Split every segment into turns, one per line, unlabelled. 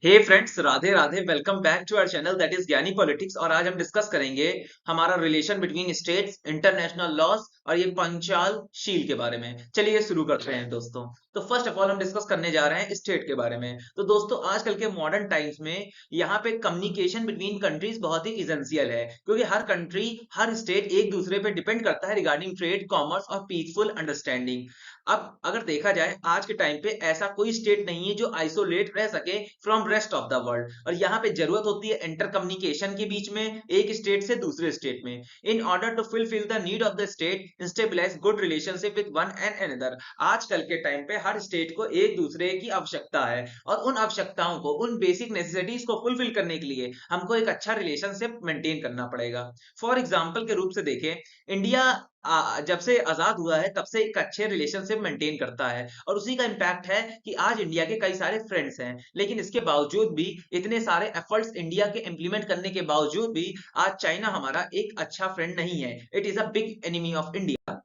Hey friends, Radhe Radhe. Welcome back to our channel that is Gyani politics. और आज हम discuss करेंगे हमारा relation between states, international laws और ये पंचाल शील के बारे में। चलिए शुरू करते हैं दोस्तों। तो फर्स्ट ऑफ ऑल हम डिस्कस करने जा रहे हैं स्टेट के बारे में। तो दोस्तों, आजकल के मॉडर्न टाइम्स में यहाँ पे कम्युनिकेशन बिटवीन कंट्रीज बहुत ही इसेंशियल है, क्योंकि हर कंट्री, हर स्टेट एक दूसरे पे डिपेंड करता है रिगार्डिंग ट्रेड, कॉमर्स और पीसफुल अंडरस्टैंडिंग। अब अगर देखा जाए आज के टाइम पे ऐसा कोई स्टेट नहीं है जो आइसोलेट रह सके from rest of the world, और यहाँ पे जरूरत होती है इंटर कम्युनिकेशन के बीच में, एक स्टेट से दूसरे स्टेट में, in order to fulfil the need of the state stabilise good relationship with one and another. आजकल के टाइम पे हर स्टेट को एक दूसरे की आवश्यकता है, और उन आवश्यकताओं को, उन बेसिक नेसेसिटीज को फुलफिल करने के लिए हमको एक अच्छा रिलेशनशिप मेंटेन करना पड़ेगा। फॉर एग्जाम्पल के रूप से देखें, इंडिया जब से आजाद हुआ है तब से एक अच्छे रिलेशनशिप मेंटेन करता है, और उसी का इम्पैक्ट है कि आज इंडिया के कई सारे फ्रेंड्स हैं। लेकिन इसके बावजूद भी, इतने सारे एफर्ट्स इंडिया के इंप्लीमेंट करने के बावजूद भी, आज चाइना हमारा एक अच्छा फ्रेंड नहीं है। It is a big enemy of India.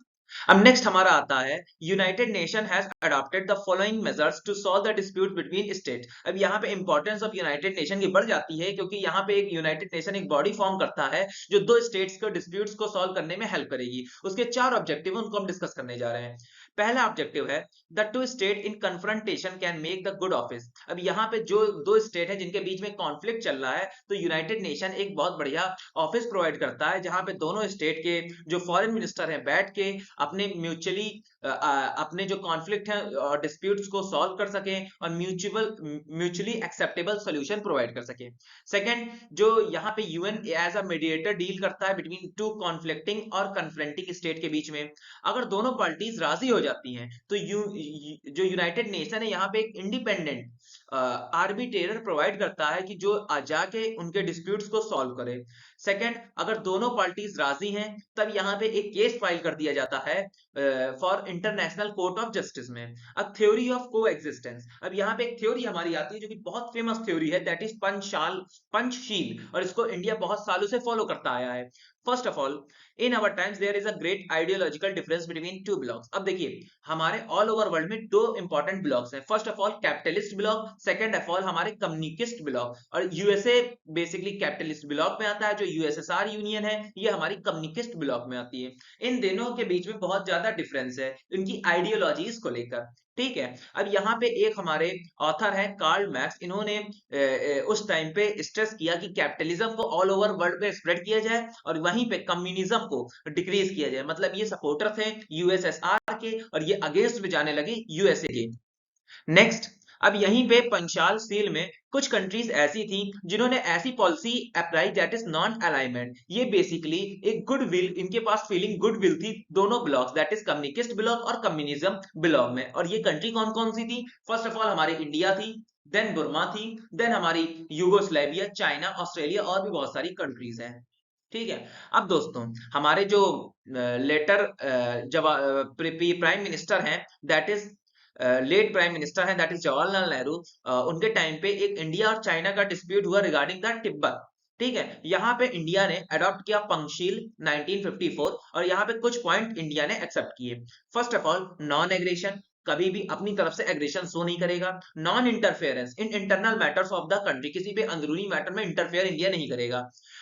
अब नेक्स्ट हमारा आता है, United Nation has adopted the following measures to solve the dispute between state. अब यहाँ पे इंपॉर्टेंस ऑफ यूनाइटेड नेशन की बढ़ जाती है, क्योंकि यहाँ पे एक यूनाइटेड नेशन एक बॉडी फॉर्म करता है जो दो स्टेट्स के डिस्प्यूट्स को सॉल्व करने में हेल्प करेगी। उसके चार ऑब्जेक्टिव उनको हम डिस्कस करने जा रहे हैं। पहला ऑब्जेक्टिव है, the two state in confrontation can make the good office. अब यहाँ पे जो दो स्टेट है जिनके बीच में कॉन्फ्लिक्ट चल रहा है, तो यूनाइटेड नेशन एक बहुत बढ़िया ऑफिस प्रोवाइड करता है, जहां पे दोनों स्टेट के जो फॉरेन मिनिस्टर हैं बैठ के अपने म्यूचुअली अपने जो कॉन्फ्लिक्ट है और डिस्प्यूट्स को सॉल्व कर सके, और म्यूचुअली एक्सेप्टेबल सॉल्यूशन प्रोवाइड कर सके। सेकंड, जो यहाँ पे UN as a mediator deal करता है बिटवीन टू कॉन्फ्लिक्टिंग और कन्फ्रंटिंग स्टेट के बीच में। अगर दोनों पार्टीज राजी हो जाती हैं तो जो यूनाइटेड नेशन है यहाँ पे एक इंडिपेंडेंट आर्बिट्रेटर प्रोवाइड करता है कि जो जाके उनके डिस्प्यूट्स को सॉल्व करे। सेकंड, अगर दोनों पार्टीज राजी हैं तब यहाँ पे एक केस फाइल कर दिया जाता है for international court of justice में। अब थ्योरी ऑफ को एग्जिस्टेंस, अब यहाँ पे एक थ्योरी हमारी आती है जो कि बहुत फेमस थ्योरी है, दैट इज पंचशील, और इसको इंडिया बहुत सालों से फॉलो करता आया है। First of all, in our times there is a great ideological difference between two blocks. अब देखिए, हमारे ऑल ओवर वर्ल्ड में दो इंपॉर्टेंट ब्लॉक्स हैं। First of all capitalist block, second of all हमारे कम्युनिस्ट ब्लॉक। और यूएसए बेसिकली कैपिटलिस्ट ब्लॉक में आता है, जो यूएसएसआर यूनियन है ये हमारी कम्युनिस्ट ब्लॉक में आती है। इन दोनों के बीच में बहुत ज्यादा डिफरेंस है इनकी आइडियोलॉजीज को लेकर। ठीक है, अब यहाँ पे एक हमारे ऑथर है कार्ल मैक्स, इन्होंने उस टाइम पे स्ट्रेस किया कि कैपिटलिज्म को ऑल ओवर वर्ल्ड में स्प्रेड किया जाए, और वहीं पे कम्युनिज्म को डिक्रीज किया जाए। मतलब ये सपोर्टर थे यूएसएसआर के, और ये अगेंस्ट में जाने लगे यूएसए के। नेक्स्ट, अब यहीं पे पंचाल सील में कुछ कंट्रीज ऐसी थी जिन्होंने ऐसी policy apply that is non alignment. ये बेसिकली एक गुड विल, इनके पास फीलिंग गुड विल थी दोनों blocks, that is communist block और कम्युनिज्म ब्लॉक में। और ये कंट्री कौन कौन सी थी? फर्स्ट ऑफ ऑल हमारी इंडिया थी, देन बुर्मा थी, देन हमारी यूगोस्लाविया, चाइना, ऑस्ट्रेलिया, और भी बहुत सारी कंट्रीज हैं। ठीक है, अब दोस्तों, हमारे जो लेटर जब प्राइम मिनिस्टर हैं, that is late prime minister हैं, दैट इज जवाहरलाल नेहरू। उनके टाइम पे एक इंडिया और चाइना का डिस्प्यूट हुआ रिगार्डिंग द तिब्बत। ठीक है, यहाँ पे इंडिया ने अडॉप्ट किया पंचशील 1954, और यहाँ पे कुछ पॉइंट इंडिया ने एक्सेप्ट किए। First of all, non aggression, कभी भी अपनी तरफ से एग्रेशन शो नहीं करेगा। Non interference in internal matters of the country, किसी भी अंदरूनी मैटर में इंटरफेयर इंडिया नहीं करेगा।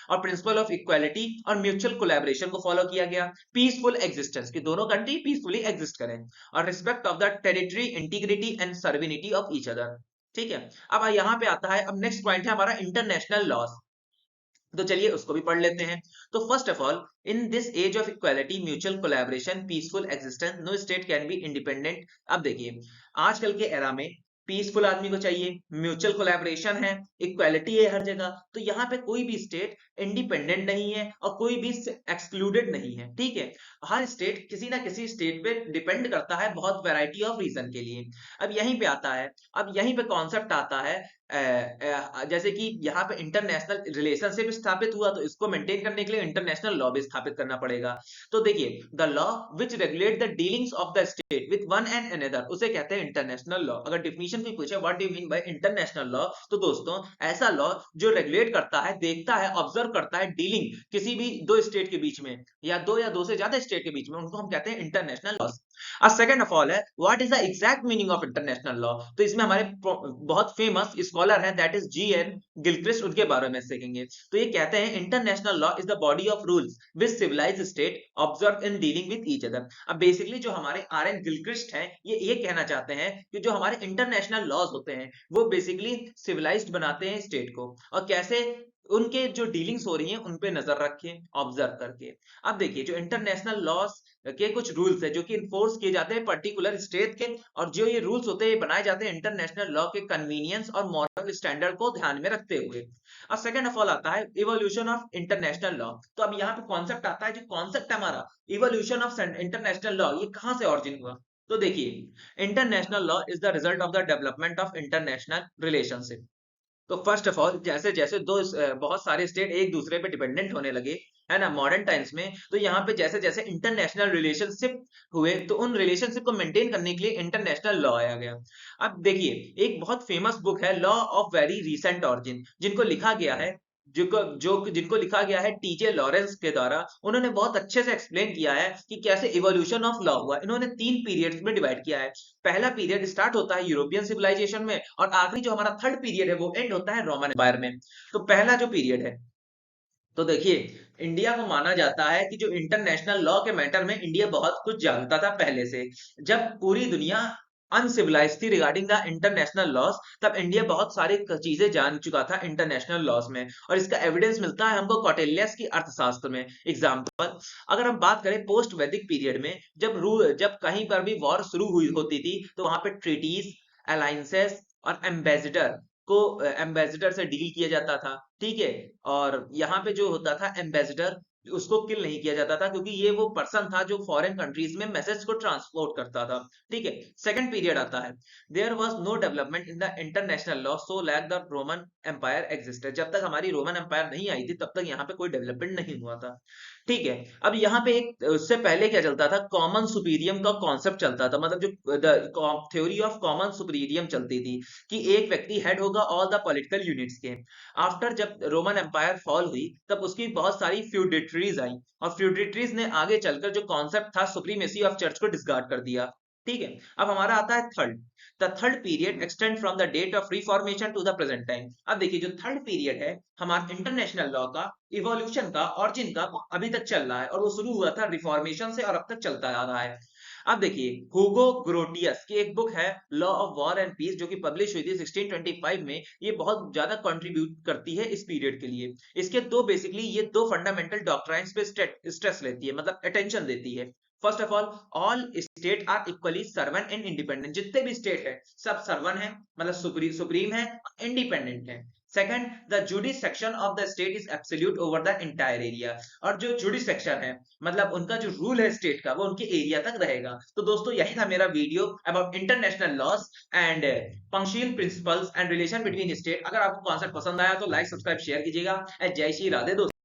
और प्रिंसिपल ऑफ इक्वालिटी और म्यूचुअल कोलैबोरेशन को फॉलो किया गया। पीसफुल एग्जिस्टेंस, कि दोनों कंट्री पीसफुली एग्जिस्ट करें, और respect of the territory integrity and sovereignty of each other. ठीक है, अब यहाँ पे आता है, अब नेक्स्ट पॉइंट है हमारा इंटरनेशनल लॉज। तो चलिए उसको भी पढ़ लेते हैं। तो first of all, in this age of equality, mutual collaboration, peaceful existence, no state can be independent. अब देखिए, आजकल के एरा में पीसफुल आदमी को चाहिए, म्यूचुअल कोलैबोरेशन है, इक्वालिटी है हर जगह, तो यहाँ पे कोई भी स्टेट इंडिपेंडेंट नहीं है और कोई भी एक्सक्लूडेड नहीं है। ठीक है, हर स्टेट किसी ना किसी स्टेट पे डिपेंड करता है, बहुत वैरायटी ऑफ रीजन के लिए। अब यहीं पे आता है, अब यहीं पे कॉन्सेप्ट आता है, जैसे कि यहाँ पे इंटरनेशनल रिलेशनशिप स्थापित हुआ, तो इसको मेंटेन करने के लिए इंटरनेशनल लॉ भी स्थापित करना पड़ेगा। तो देखिए, the law which regulate the dealings of the state with one and another, उसे कहते हैं इंटरनेशनल लॉ। अगर डिफिनीशन कोई पूछे what do you mean by international law, तो दोस्तों, ऐसा लॉ जो रेगुलेट करता है, देखता है, ऑब्जर्व करता है डीलिंग किसी भी दो स्टेट के बीच में, या दो से ज्यादा स्टेट के बीच में, उनको हम कहते हैं international law. Second of all है what is the exact meaning of international law. तो इसमें हमारे बहुत फेमस स्कॉलर हैं दैट इज जी.एन. गिलक्रिस्ट, उनके बारे में सीखेंगे। तो ये कहते हैं international law is the body of rules which civilised state observe in dealing with each other. अब बेसिकली जो हमारे आर.एन. गिलक्रिस्ट हैं ये कहना चाहते हैं कि जो हमारे इंटरनेशनल लॉज होते हैं वो बेसिकली सिविलाइज्ड बनाते हैं स्टेट को, और कैसे उनके जो डीलिंग्स हो रही हैं उन पे नजर रखें ऑब्जर्व करके। अब देखिए जो इंटरनेशनल लॉज के कुछ रूल्स है जो कि इन्फोर्स किए जाते हैं पर्टिकुलर स्टेट के, और जो ये रूल्स होते हैं ये बनाए जाते हैं इंटरनेशनल लॉ के कन्वीनियंस और मॉरल स्टैंडर्ड को ध्यान में रखते हुए। और सेकंड ऑफ ऑल आता है इवोल्यूशन ऑफ इंटरनेशनल लॉ। तो अब यहाँ पे कॉन्सेप्ट आता है, जो कॉन्सेप्ट हमारा इवोल्यूशन ऑफ इंटरनेशनल लॉ ये कहाँ से ऑरिजिन हुआ। तो देखिए international law is the result of the development of international relationship. तो फर्स्ट ऑफ ऑल जैसे जैसे बहुत सारे स्टेट एक दूसरे पे डिपेंडेंट होने लगे है ना मॉडर्न टाइम्स में, तो यहाँ पे जैसे जैसे इंटरनेशनल रिलेशनशिप हुए तो उन रिलेशनशिप को मेंटेन करने के लिए इंटरनेशनल लॉ आया गया। अब देखिए एक बहुत फेमस बुक है law of very recent origin, जिनको लिखा गया है जिनको लिखा गया है टीजे लॉरेंस के द्वारा। उन्होंने बहुत अच्छे से एक्सप्लेन किया है कि कैसे इवोल्यूशन ऑफ लॉ हुआ। इन्होंने 3 पीरियड्स में डिवाइड किया है। पहला पीरियड स्टार्ट होता है यूरोपियन सिविलाइजेशन में, और आखिरी जो हमारा थर्ड पीरियड है वो एंड होता है रोमन एम्पायर में। तो पहला जो पीरियड है, तो देखिए इंडिया को माना जाता है कि जो इंटरनेशनल लॉ के मैटर में इंडिया बहुत कुछ जानता था पहले से। जब पूरी दुनिया अनसिविलाइज थी रिगार्डिंग द इंटरनेशनल लॉस, तब इंडिया बहुत सारी चीजें जान चुका था इंटरनेशनल लॉस में, और इसका एविडेंस मिलता है हमको कौटिल्यस की अर्थशास्त्र में। एग्जाम्पल अगर हम बात करें पोस्ट वैदिक पीरियड में, जब कहीं पर भी वॉर शुरू हुई होती थी तो वहां पे ट्रीटीज, अलायंसेस और एम्बेसडर से डील किया जाता था। ठीक है, और यहाँ पे जो होता था एम्बेसडर, उसको किल नहीं किया जाता था क्योंकि ये वो पर्सन था जो फॉरेन कंट्रीज में मैसेज को ट्रांसपोर्ट करता था। ठीक है, सेकंड पीरियड आता है there was no development in the international law so lack the Roman empire existed. जब तक हमारी रोमन एम्पायर नहीं आई थी तब तक यहाँ पे कोई डेवलपमेंट नहीं हुआ था। ठीक है, अब यहाँ पे एक उससे पहले क्या चलता था, कॉमन सुपीरियम का कॉन्सेप्ट चलता था, मतलब जो थ्योरी ऑफ कॉमन सुपीरियम चलती थी कि एक व्यक्ति हेड होगा ऑल द पॉलिटिकल यूनिट्स के। आफ्टर जब रोमन एम्पायर फॉल हुई तब उसकी बहुत सारी फ्यूडिटरीज आई, और फ्यूडिटरीज ने आगे चलकर जो कॉन्सेप्ट था सुप्रीमेसी ऑफ चर्च को डिस्कार्ड कर दिया। ठीक है, अब हमारा आता है third. The third period extend from the date of reformation to the present time. अब देखिए जो थर्ड पीरियड है हमारा इंटरनेशनल लॉ का इवोल्यूशन का ऑरिजिन का, वो अभी तक चल रहा है, और वो शुरू हुआ था रिफॉर्मेशन से और अब तक चलता आ रहा है। अब देखिए हुगो ग्रोटियस की एक बुक है law of war and peace, जो कि पब्लिश हुई थी 1625 में। ये बहुत ज्यादा कंट्रीब्यूट करती है इस पीरियड के लिए। इसके ये दो फंडामेंटल डॉक्ट्राइन्स पे स्ट्रेस लेती है, मतलब अटेंशन देती है। First of all state are equally sovereign and independent. जितने भी स्टेट है सब सर्वन है, मतलब सुप्रीम है, इंडिपेंडेंट है। Second, the जुडिस section of the state is absolute over the entire area. और जो जुडिस सेक्शन है मतलब उनका जो रूल है स्टेट का वो उनके एरिया तक रहेगा। तो दोस्तों यही था मेरा video about international loss and punctual principles and relation between state. अगर आपको कॉन्सेप्ट पसंद आया तो लाइक सब्सक्राइब शेयर कीजिएगा। जय श्री राधे दोस्तों।